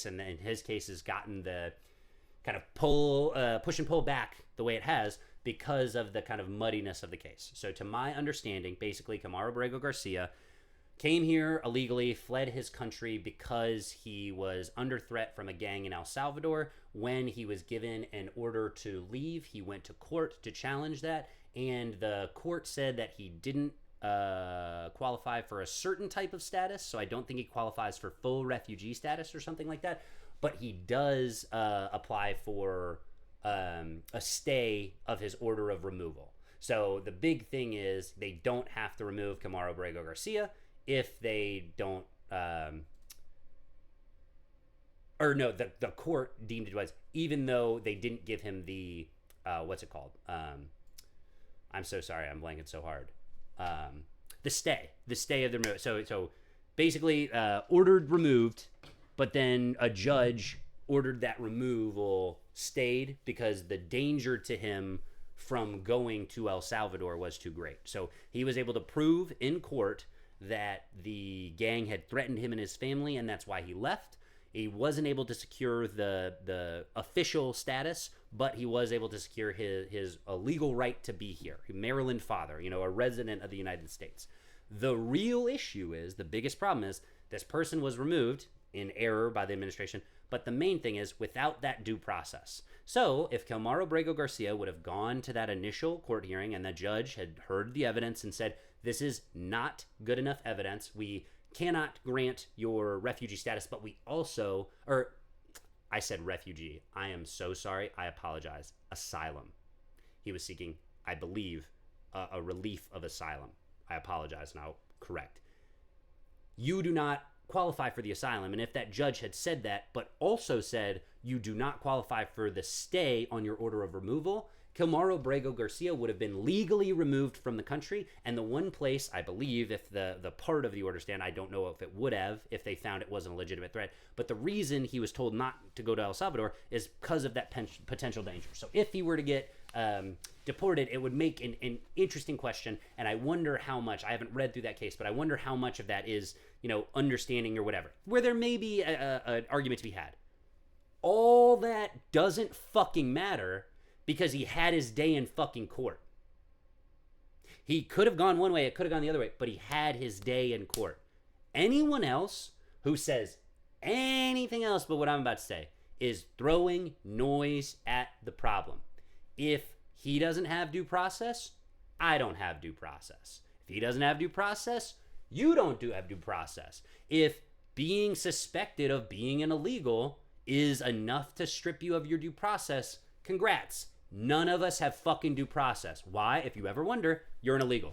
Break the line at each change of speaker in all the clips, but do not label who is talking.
case, and in his case has gotten the kind of push and pull back the way it has because of the kind of muddiness of the case. So to my understanding, basically, Kilmar Abrego Garcia came here illegally, fled his country because he was under threat from a gang in El Salvador. When he was given an order to leave, he went to court to challenge that, and the court said that he didn't qualify for a certain type of status, so I don't think he qualifies for full refugee status or something like that, but he does apply for a stay of his order of removal. So the big thing is they don't have to remove Kilmar Abrego Garcia if they don't, the court deemed it was, even though they didn't give him the, what's it called? I'm so sorry, I'm blanking so hard. The stay of the removal. So basically, ordered removed, but then a judge ordered that removal stayed because the danger to him from going to El Salvador was too great. So he was able to prove in court that the gang had threatened him and his family, and that's why he left. He wasn't able to secure the official status, but he was able to secure his legal right to be here. Maryland father, a resident of the United States. The real issue is, the biggest problem is, this person was removed in error by the administration, but the main thing is without that due process. So if Kilmar Abrego Garcia would have gone to that initial court hearing and the judge had heard the evidence and said, this is not good enough evidence, we cannot grant your refugee status, but we also, I said refugee. I am so sorry. I apologize. Asylum. He was seeking, I believe, a relief of asylum. I apologize. Now, correct. You do not qualify for the asylum. And if that judge had said that, but also said you do not qualify for the stay on your order of removal, Kilmar Abrego Garcia would have been legally removed from the country, and the one place, I believe, if the part of the order stand, I don't know if it would have, if they found it wasn't a legitimate threat, but the reason he was told not to go to El Salvador is because of that potential danger. So if he were to get deported, it would make an interesting question, and I wonder how much, I haven't read through that case, but I wonder how much of that is, understanding or whatever, where there may be an argument to be had. All that doesn't fucking matter because he had his day in fucking court. He could have gone one way, it could have gone the other way, but he had his day in court. Anyone else who says anything else but what I'm about to say is throwing noise at the problem. If he doesn't have due process, I don't have due process. If he doesn't have due process, you don't have due process. If being suspected of being an illegal is enough to strip you of your due process, congrats. None of us have fucking due process. Why? If you ever wonder, you're an illegal.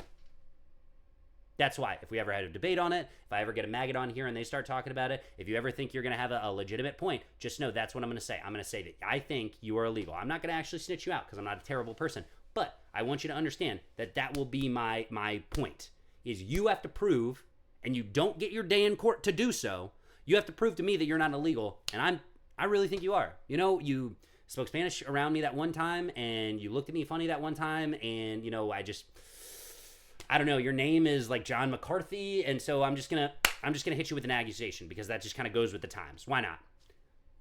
That's why. If we ever had a debate on it, if I ever get a maggot on here and they start talking about it, if you ever think you're going to have a legitimate point, just know that's what I'm going to say. I'm going to say that I think you are illegal. I'm not going to actually snitch you out because I'm not a terrible person. But I want you to understand that that will be my point, is you have to prove, and you don't get your day in court to do so, you have to prove to me that you're not illegal, and I really think you are. You spoke Spanish around me that one time, and you looked at me funny that one time, and I don't know, your name is like John McCarthy, and so I'm just gonna hit you with an accusation because that just kind of goes with the times. Why not?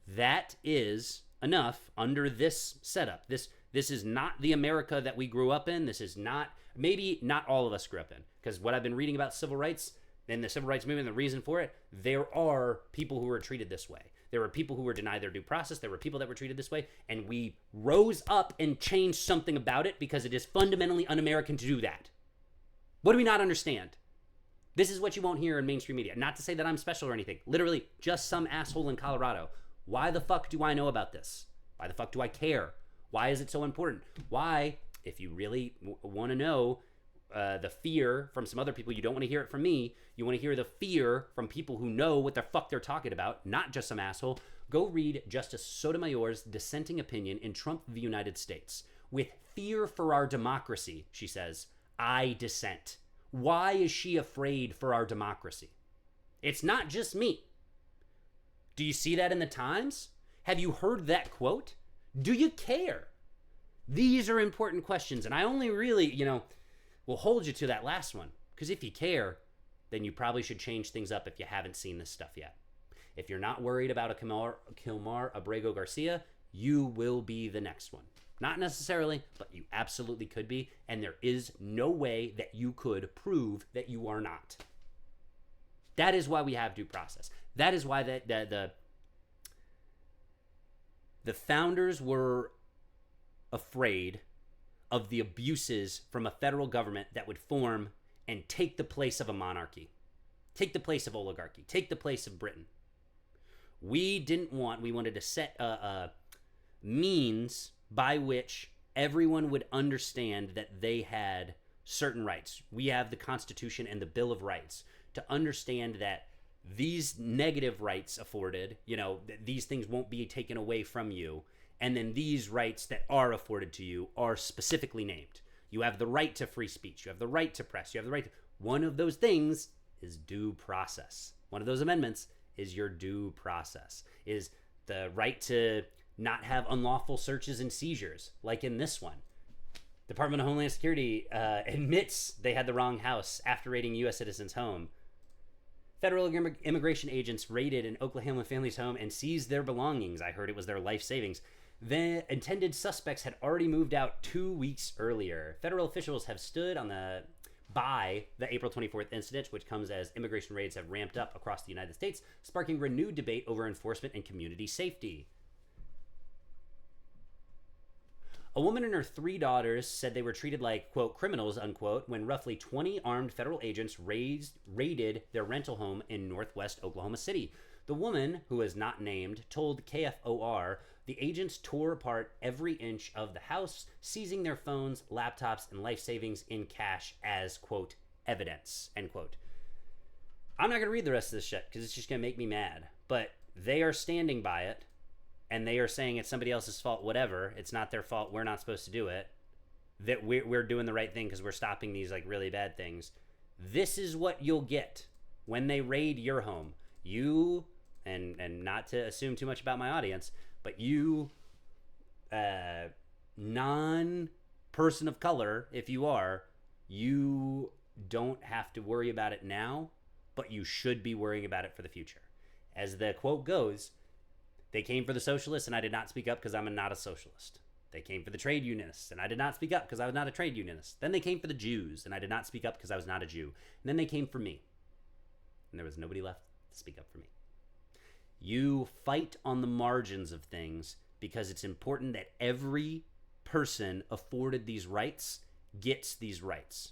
That is enough under this setup. This is not the America that we grew up in. This is not, maybe not all of us grew up in, because what I've been reading about civil rights and the civil rights movement, the reason for it, there are people who were treated this way. There were people who were denied their due process. There were people that were treated this way. And we rose up and changed something about it because it is fundamentally un-American to do that. What do we not understand? This is what you won't hear in mainstream media. Not to say that I'm special or anything. Literally, just some asshole in Colorado. Why the fuck do I know about this? Why the fuck do I care? Why is it so important? Why, if you really want to know the fear from some other people, you don't want to hear it from me. You want to hear the fear from people who know what the fuck they're talking about, not just some asshole. Go read Justice Sotomayor's dissenting opinion in Trump v. United States. With fear for our democracy, she says, I dissent. Why is she afraid for our democracy? It's not just me. Do you see that in the Times? Have you heard that quote? Do you care? These are important questions, and I only really, will hold you to that last one. Because if you care, then you probably should change things up if you haven't seen this stuff yet. If you're not worried about a Kilmar Abrego Garcia, you will be the next one. Not necessarily, but you absolutely could be, and there is no way that you could prove that you are not. That is why we have due process. That is why the founders were afraid of the abuses from a federal government that would form and take the place of a monarchy, take the place of oligarchy, take the place of Britain. We wanted to set a means by which everyone would understand that they had certain rights. We have the Constitution and the Bill of Rights to understand that these negative rights afforded, these things won't be taken away from you. And then these rights that are afforded to you are specifically named. You have the right to free speech. You have the right to press. You have the right to... One of those things is due process. One of those amendments is your due process, is the right to not have unlawful searches and seizures, like in this one. Department of Homeland Security admits they had the wrong house after raiding U.S. citizens' home. Federal immigration agents raided an Oklahoma family's home and seized their belongings. I heard it was their life savings. The intended suspects had already moved out 2 weeks earlier. Federal officials have stood by the April 24th incident, which comes as immigration raids have ramped up across the United States, sparking renewed debate over enforcement and community safety. A woman and her 3 daughters said they were treated like, quote, criminals, unquote, when roughly 20 armed federal agents raided their rental home in northwest Oklahoma City. The woman, who is not named, told KFOR the agents tore apart every inch of the house, seizing their phones, laptops, and life savings in cash as, quote, evidence, end quote. I'm not going to read the rest of this shit because it's just going to make me mad. But they are standing by it, and they are saying it's somebody else's fault, whatever. It's not their fault. We're not supposed to do it. That we're doing the right thing because we're stopping these like really bad things. This is what you'll get when they raid your home. You, and not to assume too much about my audience, but you, non-person of color, if you are, you don't have to worry about it now, but you should be worrying about it for the future. As the quote goes, they came for the socialists, and I did not speak up because I'm not a socialist. They came for the trade unionists, and I did not speak up because I was not a trade unionist. Then they came for the Jews, and I did not speak up because I was not a Jew. And then they came for me, and there was nobody left to speak up for me. You fight on the margins of things because it's important that every person afforded these rights gets these rights.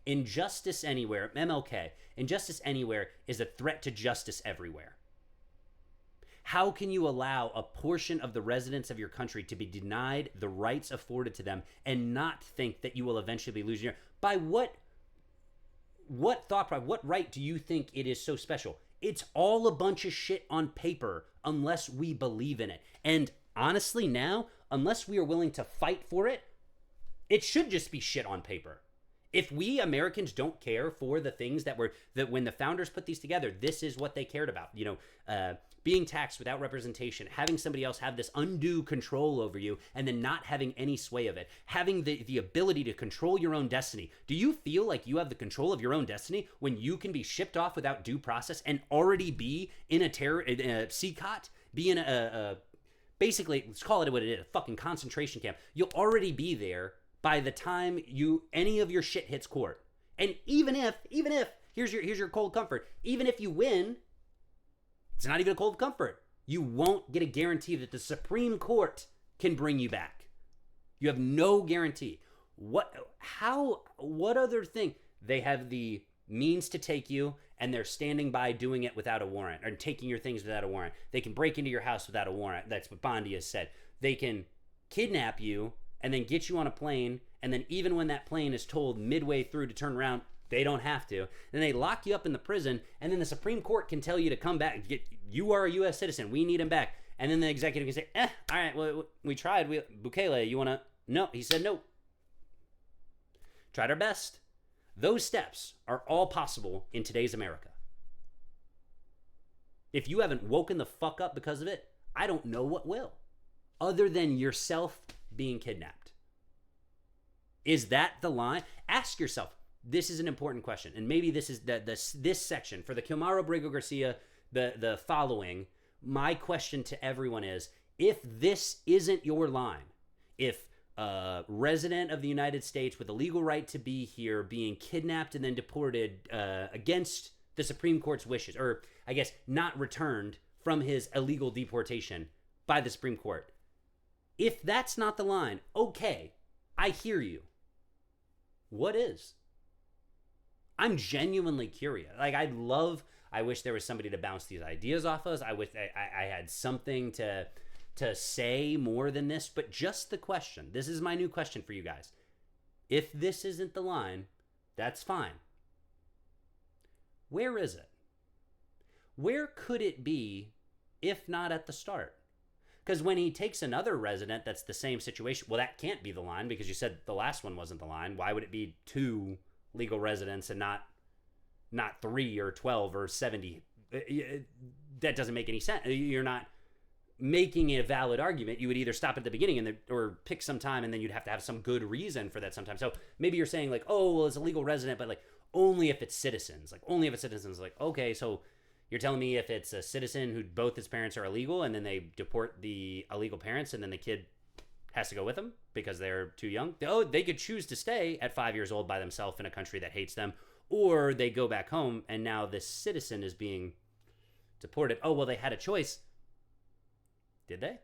Injustice anywhere, MLK, injustice anywhere is a threat to justice everywhere. How can you allow a portion of the residents of your country to be denied the rights afforded to them and not think that you will eventually be losing your... By what thought process, what right do you think it is so special? It's all a bunch of shit on paper unless we believe in it. And honestly now, unless we are willing to fight for it, it should just be shit on paper. If we Americans don't care for the things that when the founders put these together, this is what they cared about. Being taxed without representation, having somebody else have this undue control over you, and then not having any sway of it, having the ability to control your own destiny. Do you feel like you have the control of your own destiny when you can be shipped off without due process and already be in a CCOT, be in basically, let's call it what it is, a fucking concentration camp. You'll already be there by the time any of your shit hits court. And even if here's your cold comfort, even if you win, it's not even a cold comfort. You won't get a guarantee that the Supreme Court can bring you back. You have no guarantee. What other thing? They have the means to take you, and they're standing by doing it without a warrant, or taking your things without a warrant. They can break into your house without a warrant. That's what Bondi has said. They can kidnap you and then get you on a plane, and then even when that plane is told midway through to turn around, they don't have to. Then they lock you up in the prison, and then the Supreme Court can tell you to come back. You are a U.S. citizen. We need him back. And then the executive can say, all right, well, we tried. Bukele, you want to? No. He said no. Tried our best. Those steps are all possible in today's America. If you haven't woken the fuck up because of it, I don't know what will. Other than yourself being kidnapped. Is that the line? Ask yourself, this is an important question, and maybe this is this section for the Kilmar, Abrego, Garcia, the following. My question to everyone is: if this isn't your line, if a resident of the United States with a legal right to be here being kidnapped and then deported against the Supreme Court's wishes, or I guess not returned from his illegal deportation by the Supreme Court, if that's not the line, okay, I hear you. What is? I'm genuinely curious. Like, I wish there was somebody to bounce these ideas off of. I wish I had something to say more than this, but just the question. This is my new question for you guys. If this isn't the line, that's fine. Where is it? Where could it be if not at the start? Because when he takes another resident that's the same situation, well, that can't be the line because you said the last one wasn't the line. Why would it be 2 legal residents and not 3 or 12 or 70? That doesn't make any sense. You're not making a valid argument. You would either stop at the beginning or pick some time, and then you'd have to have some good reason for that sometime. So maybe you're saying like, oh, well, it's a legal resident, but like only if it's citizens. Like only if it's citizens. Like, okay, so you're telling me if it's a citizen who both his parents are illegal and then they deport the illegal parents and then the kid has to go with them because they're too young. Oh, they could choose to stay at 5 years old by themselves in a country that hates them, or they go back home and now this citizen is being deported. Oh, well, they had a choice. Did they?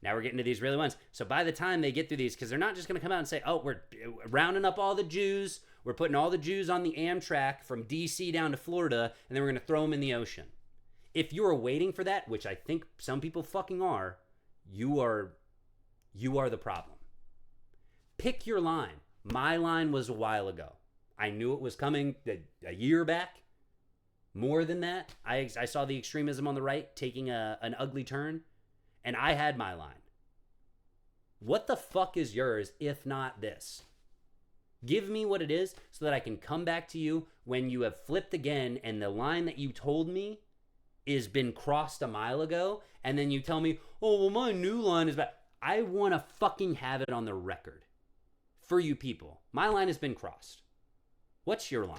Now we're getting to these really ones. So by the time they get through these, because they're not just going to come out and say, oh, we're rounding up all the Jews. We're putting all the Jews on the Amtrak from D.C. down to Florida, and then we're going to throw them in the ocean. If you're waiting for that, which I think some people fucking are, you are the problem. Pick your line. My line was a while ago. I knew it was coming a year back. More than that, I saw the extremism on the right taking an ugly turn, and I had my line. What the fuck is yours if not this? Give me what it is so that I can come back to you when you have flipped again and the line that you told me is been crossed a mile ago, and then you tell me, oh, well, my new line is bad. I want to fucking have it on the record for you people. My line has been crossed. What's your line?